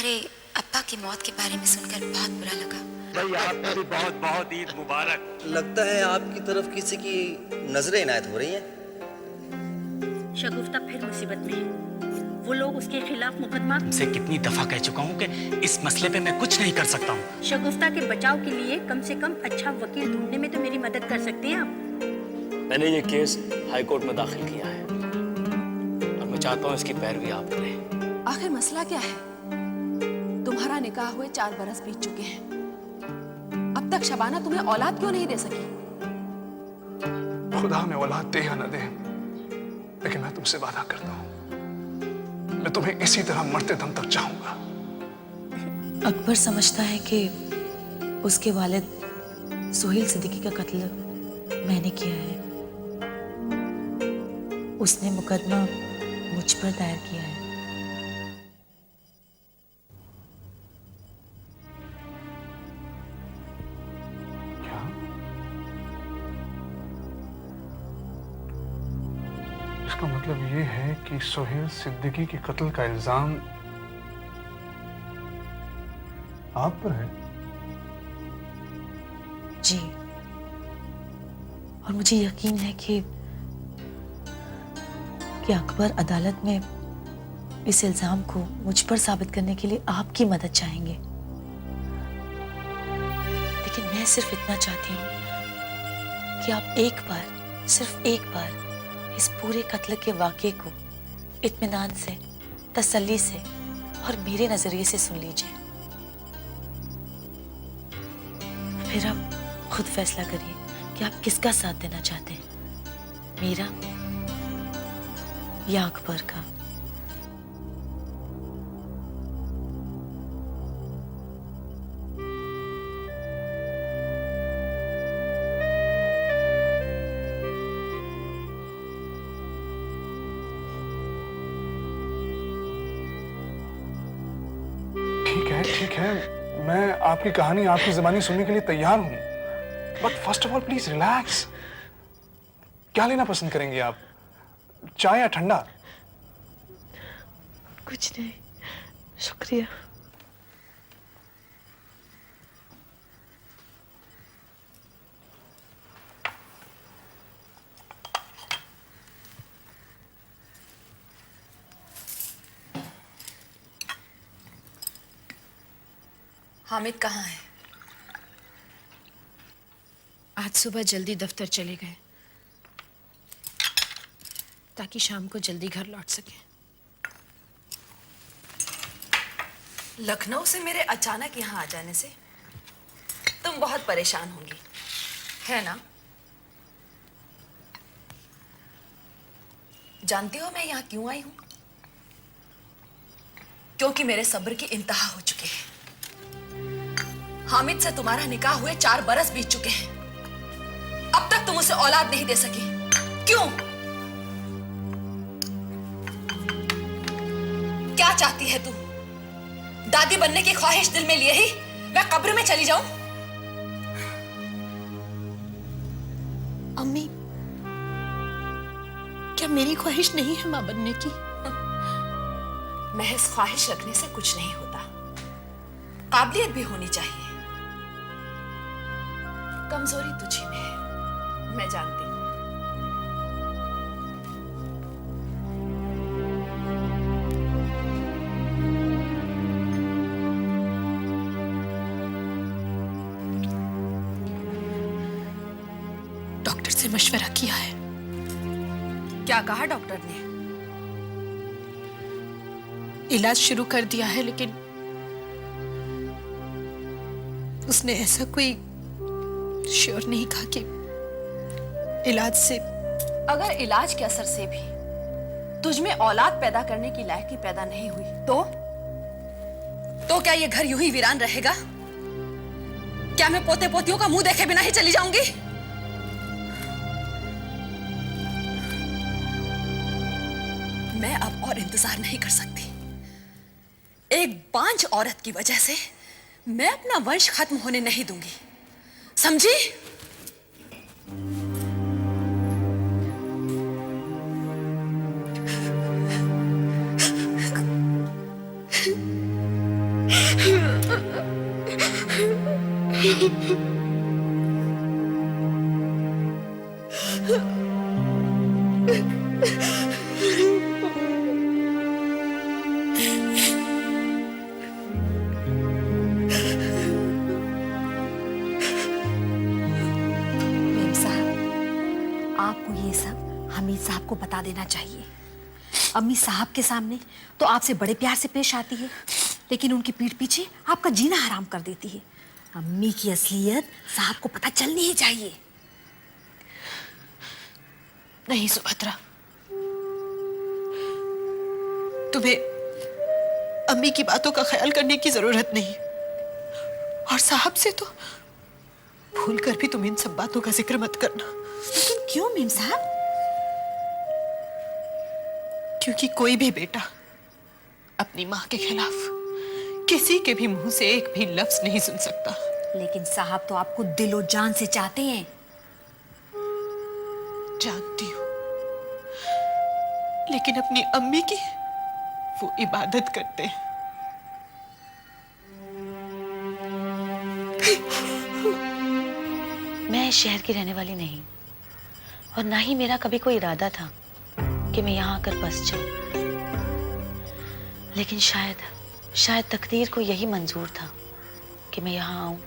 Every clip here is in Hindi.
तुम्हारे अब्बा की मौत के बारे में सुनकर बहुत बुरा लगा। भाई आपको भी बहुत बहुत ईद मुबारक। लगता है आपकी तरफ किसी की नजरें इनायत हो रही हैं। शगुफ्ता फिर मुसीबत में है। वो लोग उसके खिलाफ मुकदमा। तुमसे कितनी दफा कह चुका हूँ कि इस मसले पे मैं कुछ नहीं कर सकता हूँ। शगुफ्ता के बचाव के लिए कम से कम अच्छा वकील ढूंढने में तो मेरी मदद कर सकते हैं आप। मैंने ये केस हाई कोर्ट में दाखिल किया है और मैं चाहता हूँ इसकी पैरवी आप करें। आखिर मसला क्या है? तुम्हारा निकाह हुए 4 बरस बीत चुके हैं। अब तक शबाना तुम्हें औलाद क्यों नहीं दे सकी? खुदा हमें औलाद दे या न दे, लेकिन मैं तुमसे वादा करता हूँ, मैं तुम्हें इसी तरह मरते दम तक चाहूंगा। अकबर समझता है कि उसके वालिद सोहेल सिद्दीकी का कत्ल मैंने किया है। उसने मुकदमा मुझ पर दायर किया है। क्या? इसका मतलब ये है कि सोहेल सिद्दीकी के कत्ल का इल्जाम आप पर है? जी, और मुझे यकीन है कि अकबर अदालत में इस इल्जाम को मुझ पर साबित करने के लिए आपकी मदद चाहेंगे। लेकिन मैं सिर्फ इतना चाहती हूँ कि आप एक बार, सिर्फ एक बार इस पूरे कत्ल के वाक़े को इत्मीनान से, तसल्ली से और मेरे नजरिए से सुन लीजिए। फिर आप खुद फैसला करिए कि आप किसका साथ देना चाहते हैं, मेरा या अकबर का। ठीक है, मैं आपकी कहानी, आपकी ज़बानी सुनने के लिए तैयार हूं। But first of all please relax. क्या लेना पसंद करेंगे आप, चाय या ठंडा? कुछ नहीं, शुक्रिया। हामिद कहाँ है? आज सुबह जल्दी दफ्तर चले गए ताकि शाम को जल्दी घर लौट सके। लखनऊ से मेरे अचानक यहाँ आ जाने से तुम बहुत परेशान होंगी, है ना? जानती हो मैं यहाँ क्यों आई हूँ? क्योंकि मेरे सब्र की इंतहा हो चुकी है। हामिद से तुम्हारा निकाह हुए 4 बरस बीत चुके हैं। अब तक तुम उसे औलाद नहीं दे सकी। क्यों? क्या चाहती है तू? दादी बनने की ख्वाहिश दिल में लिए ही मैं कब्र में चली जाऊं? अम्मी, क्या मेरी ख्वाहिश नहीं है मां बनने की? महज ख्वाहिश रखने से कुछ नहीं होता, काबिलियत भी होनी चाहिए। कमजोरी तुझी में है, मैं जानती हूं। डॉक्टर से मशवरा किया है। क्या कहा डॉक्टर ने? इलाज शुरू कर दिया है, लेकिन उसने ऐसा कोई श्योर नहीं कहा कि इलाज से। अगर इलाज के असर से भी तुझ में औलाद पैदा करने की लायकी पैदा नहीं हुई तो क्या ये घर यूं ही वीरान रहेगा? क्या मैं पोते पोतियों का मुंह देखे बिना ही चली जाऊंगी? मैं अब और इंतजार नहीं कर सकती। एक बांझ औरत की वजह से मैं अपना वंश खत्म होने नहीं दूंगी, समझी? मेम साहब, आपको ये सब हमीद साहब को बता देना चाहिए। अम्मी साहब के सामने तो आपसे बड़े प्यार से पेश आती है, लेकिन उनकी पीठ पीछे आपका जीना हराम कर देती है। अम्मी की असलियत साहब को पता चलनी ही चाहिए। नहीं सुभद्रा, तुम्हें अम्मी की बातों का ख्याल करने की जरूरत नहीं, और साहब से तो भूल कर भी तुम इन सब बातों का जिक्र मत करना। लेकिन क्यों मेम साहब? क्योंकि कोई भी बेटा अपनी माँ के खिलाफ किसी के भी मुंह से एक भी लफ्ज नहीं सुन सकता। लेकिन साहब तो आपको दिलो जान से चाहते हैं। जानती हूँ, लेकिन अपनी अम्मी की वो इबादत करते हैं। मैं इस शहर की रहने वाली नहीं, और ना ही मेरा कभी कोई इरादा था कि मैं यहाँ आकर बस जाऊं। लेकिन शायद तकदीर को यही मंजूर था कि मैं यहाँ आऊं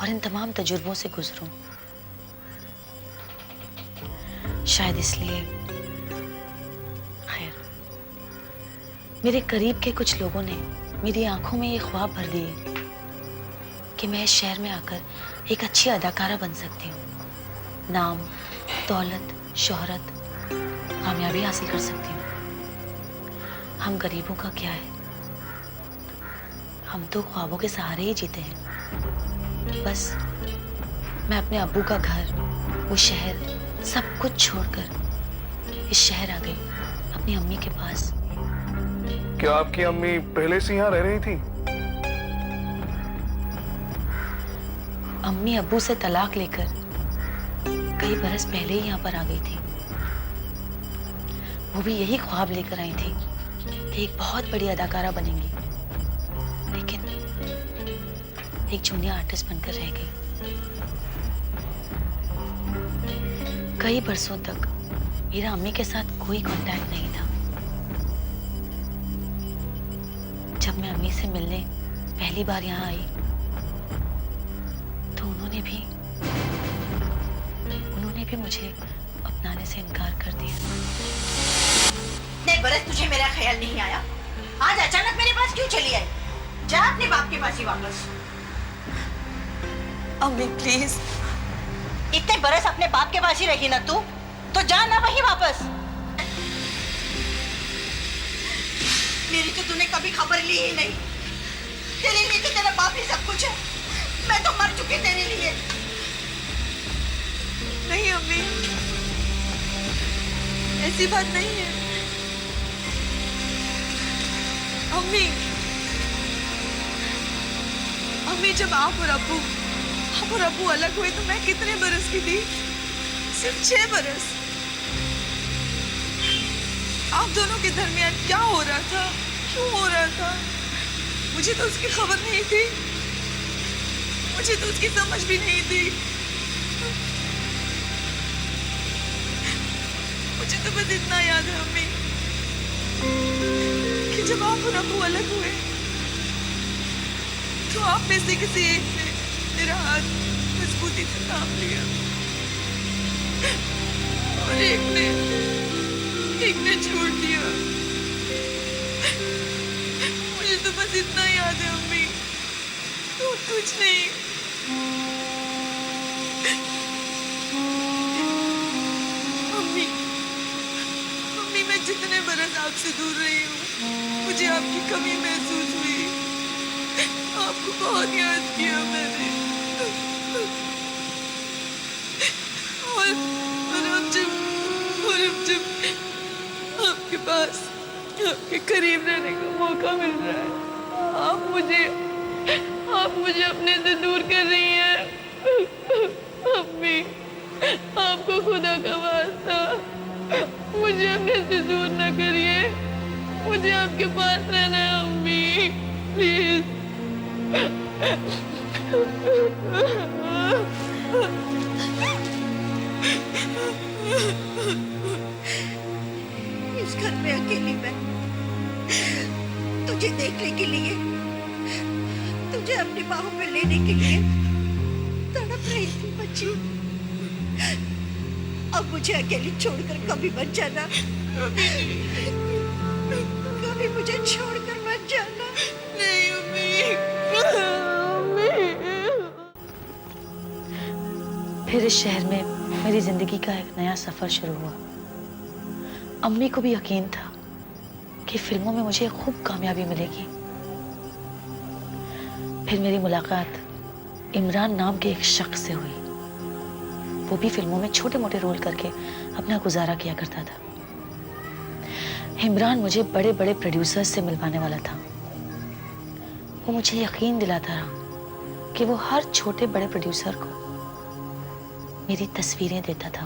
और इन तमाम तजुर्बों से गुजरूं। शायद इसलिए, खैर, मेरे करीब के कुछ लोगों ने मेरी आंखों में ये ख्वाब भर दिए कि मैं इस शहर में आकर एक अच्छी अदाकारा बन सकती हूँ, नाम, दौलत, शोहरत, कामयाबी हासिल कर सकती हूँ। हम गरीबों का क्या है, हम तो ख्वाबों के सहारे ही जीते हैं। बस मैं अपने अब्बू का घर, वो शहर, सब कुछ छोड़कर इस शहर आ गई, अपनी अम्मी के पास। क्या आपकी अम्मी पहले से यहाँ रह रही थी? अम्मी अब्बू से तलाक लेकर कई बरस पहले ही यहाँ पर आ गई थी। वो भी यही ख्वाब लेकर आई थी कि एक बहुत बड़ी अदाकारा बनेंगी, लेकिन एक जूनियर आर्टिस्ट बनकर रह गई। कई बरसों तक मेरा अम्मी के साथ कोई कांटेक्ट नहीं था। जब मैं अम्मी से मिलने पहली बार यहाँ आई तो उन्होंने भी मुझे अपनाने से इनकार कर दिया। इतने बरस तुझे मेरा ख्याल नहीं आया, आज अचानक मेरे पास क्यों चली आई? जा अपने बाप के पास ही वापस। अम्मी प्लीज। इतने बरस अपने बाप के पास ही रही ना तू, तो जा ना वहीं वापस। मेरी तो तूने कभी खबर ली ही नहीं। तेरे लिए तो तेरा बाप ही सब कुछ है। मैं तो मर चुकी तेरे लिए। नहीं अम्मी, ऐसी बात नहीं है। अम्मी जब आप और अब्बू अलग हुए तो मैं कितने बरस की थी? सिर्फ 6 बरस। आप दोनों के दरमियान क्या हो रहा था, क्यों हो रहा था, मुझे तो उसकी खबर नहीं थी, मुझे तो उसकी समझ भी नहीं थी। मुझे तो बस इतना याद है अम्मी कि जब आप और अब्बू अलग हुए तो आप में से किसी एक ने मेरा हाथ मजबूती से थाम लिया और एक ने छोड़ दिया। मुझे तो बस इतना याद है अम्मी, तो कुछ नहीं। अम्मी मैं जितने बरस आपसे दूर रही हूँ मुझे आपकी कमी महसूस हुई। आपको बहुत याद किया मैंने। और अब जब आपके पास आपके करीब रहने का मौका मिल रहा है, आप मुझे अपने से दूर कर रही हैं। अम्मी, आपको खुदा का वास्ता मुझे अपने से दूर न करिए, मुझे आपके पास रहना है अम्मी, प्लीज। इस घर में अकेली मैं तुझे देखने के लिए, तुझे अपनी बाहों में लेने के लिए तड़प रही थी बच्ची। अब मुझे अकेली छोड़कर कभी मत जाना, कभी मुझे छोड़कर मत जाना। नहीं अम्मी। फिर इस शहर में मेरी जिंदगी का एक नया सफर शुरू हुआ। अम्मी को भी यकीन था कि फिल्मों में मुझे खूब कामयाबी मिलेगी। फिर मेरी मुलाकात इमरान नाम के एक शख्स से हुई। वो भी फिल्मों में छोटे मोटे रोल करके अपना गुजारा किया करता था। इमरान मुझे बड़े बड़े प्रोड्यूसर्स से मिलवाने वाला था। वो मुझे यकीन दिलाता रहा कि वो हर छोटे बड़े प्रोड्यूसर को मेरी तस्वीरें देता था,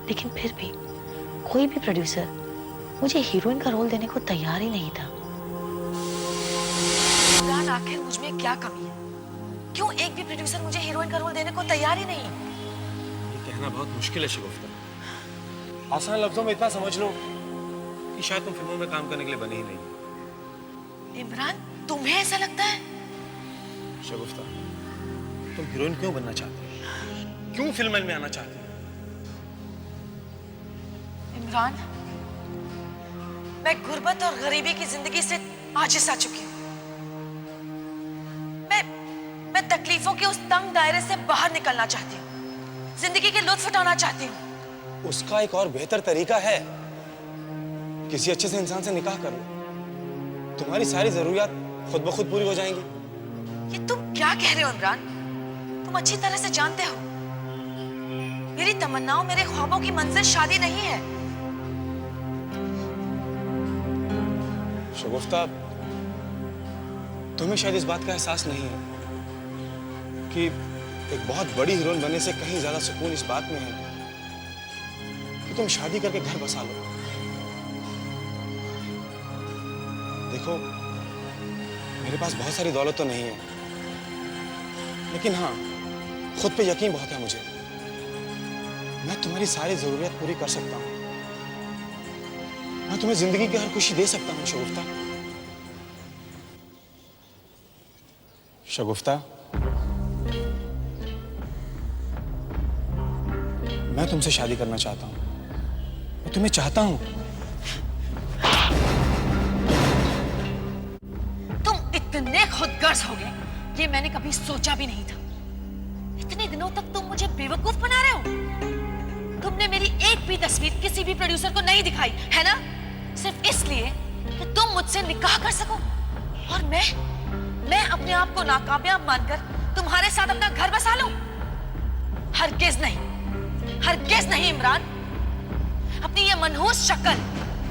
लेकिन फिर भी कोई भी प्रोड्यूसर मुझे हीरोइन का रोल देने को तैयार ही नहीं था। इमरान, आखिर मुझ में क्या कमी है? क्यों एक भी प्रोड्यूसर मुझे हीरोइन का रोल देने को तैयार ही नहीं? ये कहना बहुत मुश्किल है शगुफ्ता। आसान लफ्जों में इतना समझ लो कि शायद तुम फिल्मों में काम करने के लिए बनी ही नहीं। इमरान, तुम्हें ऐसा लगता है? शगुफ्ता, तुम हीरोइन क्यों बनना चाहती हो? क्यों फिल्म में आना चाहती हो? इमरान, मैं गुर्बत और गरीबी की जिंदगी से आजिज़ आ चुकी हूँ। मैं तकलीफों के उस तंग दायरे से बाहर निकलना चाहती हूँ, जिंदगी के लुत्फ उठाना चाहती हूँ। उसका एक और बेहतर तरीका है, किसी अच्छे से इंसान से निकाह कर लो, तुम्हारी सारी जरूरियात खुद ब खुद पूरी हो जाएंगी। ये तुम क्या कह रहे हो इमरान? तुम अच्छी तरह से जानते हो मेरी तमन्नाओं, मेरे ख्वाबों की मंजिल शादी नहीं है। शगुफ्ता, तुम्हें शायद इस बात का एहसास नहीं है कि एक बहुत बड़ी हीरोइन बनने से कहीं ज्यादा सुकून इस बात में है कि तुम शादी करके घर बसा लो। देखो, मेरे पास बहुत सारी दौलत तो नहीं है, लेकिन हाँ, खुद पे यकीन बहुत है मुझे। मैं तुम्हारी सारी जरूरियात पूरी कर सकता हूँ। मैं तुम्हें जिंदगी की हर खुशी दे सकता हूँ शगुफ्ता। शगुफ्ता, मैं तुमसे शादी करना चाहता हूँ। मैं तुम्हें चाहता हूँ। तुम इतने खुदगर्ज हो गए, ये मैंने कभी सोचा भी नहीं था। इतने दिनों तक तुम मुझे बेवकूफ बना रहे हो। तुमने मेरी एक भी तस्वीर किसी भी प्रोड्यूसर को नहीं दिखाई, है ना? सिर्फ इसलिए कि तुम मुझसे निकाह कर सको। और मैं अपने आप को नाकामयाब मानकर तुम्हारे साथ अपना घर बसा लूं? हरगिज नहीं, हरगिज नहीं इमरान। अपनी ये मनहूस शक्ल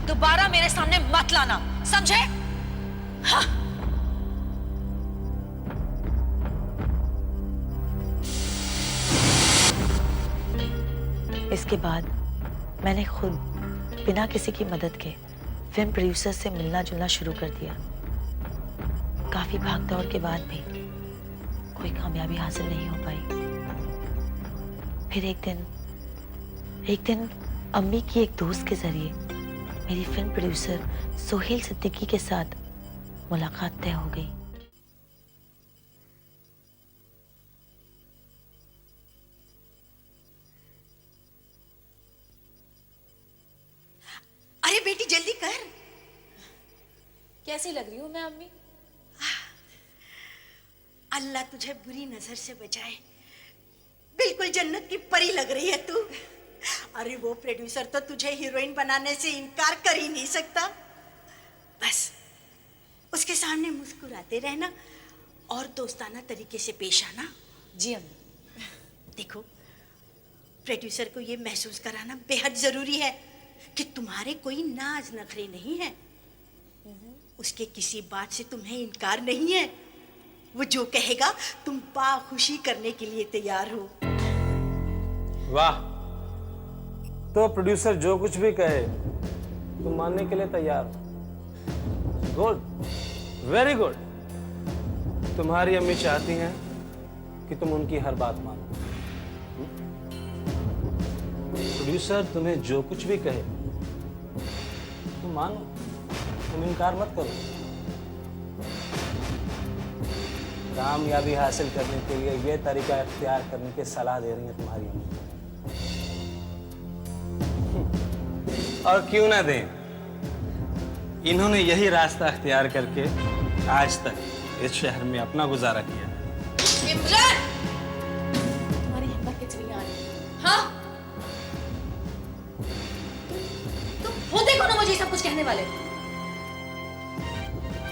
दोबारा मेरे सामने मत लाना, समझे? हाँ। इसके बाद मैंने खुद बिना किसी की मदद के फिल्म प्रोड्यूसर से मिलना जुलना शुरू कर दिया। काफी भाग दौड़ के बाद भी कोई कामयाबी हासिल नहीं हो पाई। फिर एक दिन अम्मी की एक दोस्त के जरिए मेरी फिल्म प्रोड्यूसर सोहेल सिद्दीकी के साथ मुलाकात तय हो गई। अरे बेटी जल्दी कर। कैसी लग रही हूँ मैं अम्मी? अल्लाह तुझे बुरी नजर से बचाए। बिल्कुल जन्नत की परी लग रही है तू। अरे वो प्रोड्यूसर तो तुझे हीरोइन बनाने से इनकार कर ही नहीं सकता। बस उसके सामने मुस्कुराते रहना और दोस्ताना तरीके से पेश आना। जी अम्मी। देखो, प्रोड्यूसर को ये महसूस कराना बेहद जरूरी है कि तुम्हारे कोई नाज नखरे नहीं है। उसके किसी बात से तुम्हें इनकार नहीं है। वो जो कहेगा तुम बाखुशी करने के लिए तैयार हो। वाह, तो प्रोड्यूसर जो कुछ भी कहे तुम मानने के लिए तैयार हो। Good, very good. तुम्हारी अम्मी चाहती हैं कि तुम उनकी हर बात मानो। प्रोड्यूसर तुम्हें जो कुछ भी कहे तुम मानो, तुम इनकार मत करो। कामयाबी हासिल करने के लिए ये तरीका इख्तियार करने की सलाह दे रही है तुम्हारी अम्मी। और क्यों ना दें, इन्होंने यही रास्ता इख्तियार करके आज तक इस शहर में अपना गुजारा किया। इमरान, तुम्हारी हिम्मत कितनी आ रही? हाँ, तुम होते कौन हो मुझे सब कुछ कहने वाले?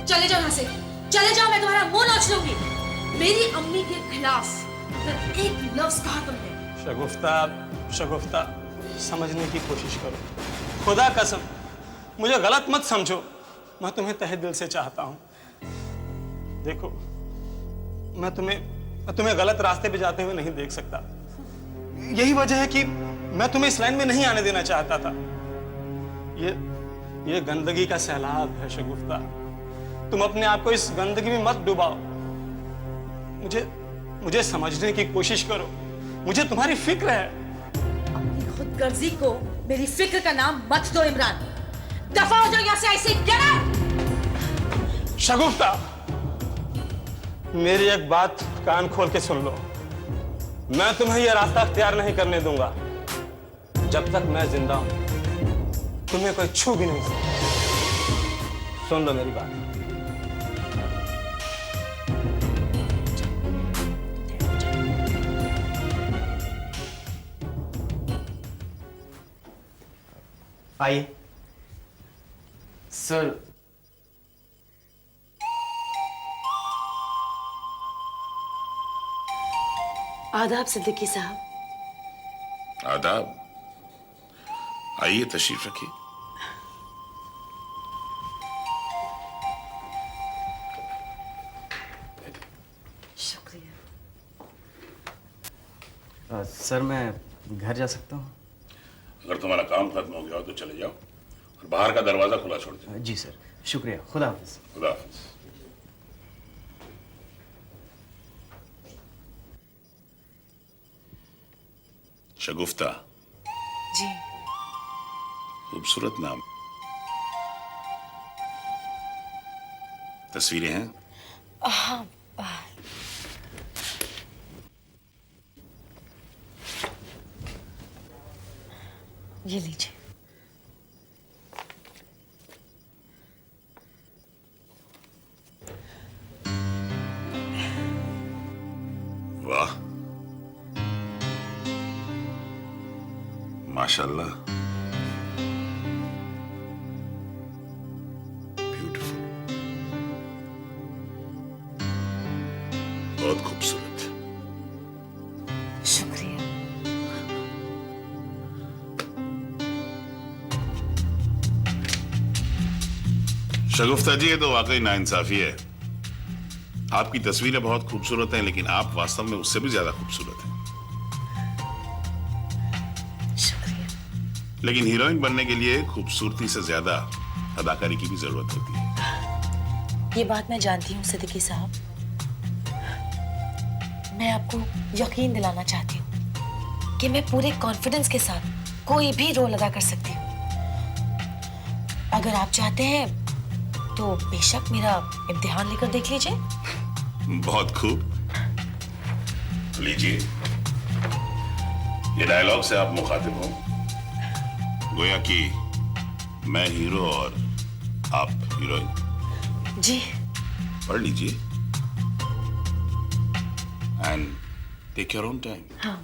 चले जाओ यहाँ से, चले जाओ, मैं तुम्हारा मुंह नोच लूंगी। मेरी अम्मी के खिलाफ अगर एक लफ्ज कहा तुमने। शगुफ्ता, समझने की कोशिश करो। खुदा कसम, मुझे गलत मत समझो, मैं तुम्हें तहे दिल से चाहता हूं। देखो, मैं तुम्हें गलत रास्ते पे जाते हुए नहीं देख सकता। यही वजह है कि मैं तुम्हें इस लाइन में नहीं आने देना चाहता था। ये गंदगी का सैलाब है शगुफ्ता, तुम अपने आप को इस गंदगी में मत डुबाओ। मुझे समझने की कोशिश करो, मुझे तुम्हारी फिक्र है। अपनी खुदगर्जी को मेरी फिक्र का नाम मत दो इमरान। दफा हो जाओ यहाँ से, ऐसे गेट आउट। शगुफ्ता, मेरी एक बात कान खोल के सुन लो, मैं तुम्हें यह रास्ता अख्तियार नहीं करने दूंगा। जब तक मैं जिंदा हूं तुम्हें कोई छू भी नहीं सकता। सुन लो मेरी बात। आइए सर। आदाब सिद्दीकी साहब। आदाब, आइए तशरीफ रखिए। शुक्रिया। सर मैं घर जा सकता हूँ? अगर तुम्हारा काम खत्म हो गया हो तो चले जाओ और बाहर का दरवाजा खुला छोड़ दो। जी सर, शुक्रिया। खुदा हाफिज। खुदा हाफिज। शगुफ्ता जी। खूबसूरत नाम। तस्वीरें हैं? हाँ, ये लीजिए। वाह, माशाल्लाह, ब्यूटीफुल, बहुत खूबसूरत। शुक्रिया। शगुफ्ता जी, ये तो वाकई नाइंसाफी है। आपकी तस्वीरें बहुत खूबसूरत हैं, लेकिन आप वास्तव में उससे भी ज्यादा खूबसूरत हैं। शुक्रिया। लेकिन हीरोइन बनने के लिए खूबसूरती से ज्यादा अदाकारी की भी जरूरत होती है। ये बात मैं जानती हूँ सिद्दीकी साहब। मैं आपको यकीन दिलाना चाहती हूँ कि मैं पूरे कॉन्फिडेंस के साथ कोई भी रोल अदा कर सकती हूँ। अगर आप चाहते हैं तो बेशक मेरा इम्तिहान लेकर देख लीजिए। बहुत खूब, लीजिए। ये डायलॉग से आप मुखातिब हो, गोया कि मैं हीरो और आप हीरोइन। जी। पढ़ लीजिए and take your own time. हाँ।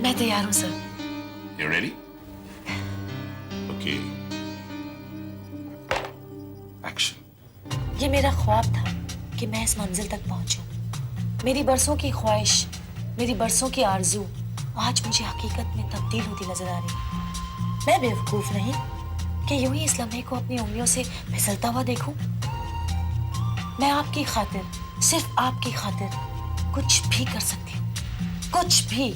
मैं तैयार हूँ sir. You ready? Okay. Action. ये मेरा ख्वाब था कि मैं इस मंजिल तक पहुंचूं। मेरी बरसों की ख्वाहिश, मेरी बरसों की आरज़ू आज मुझे हकीकत में तब्दील होती नजर आ रही। मैं बेवकूफ नहीं कि यूं ही इस लम्हे को अपनी उंगलियों से फिसलता हुआ देखूं। मैं आपकी खातिर, सिर्फ आपकी खातिर कुछ भी कर सकती हूँ, कुछ भी।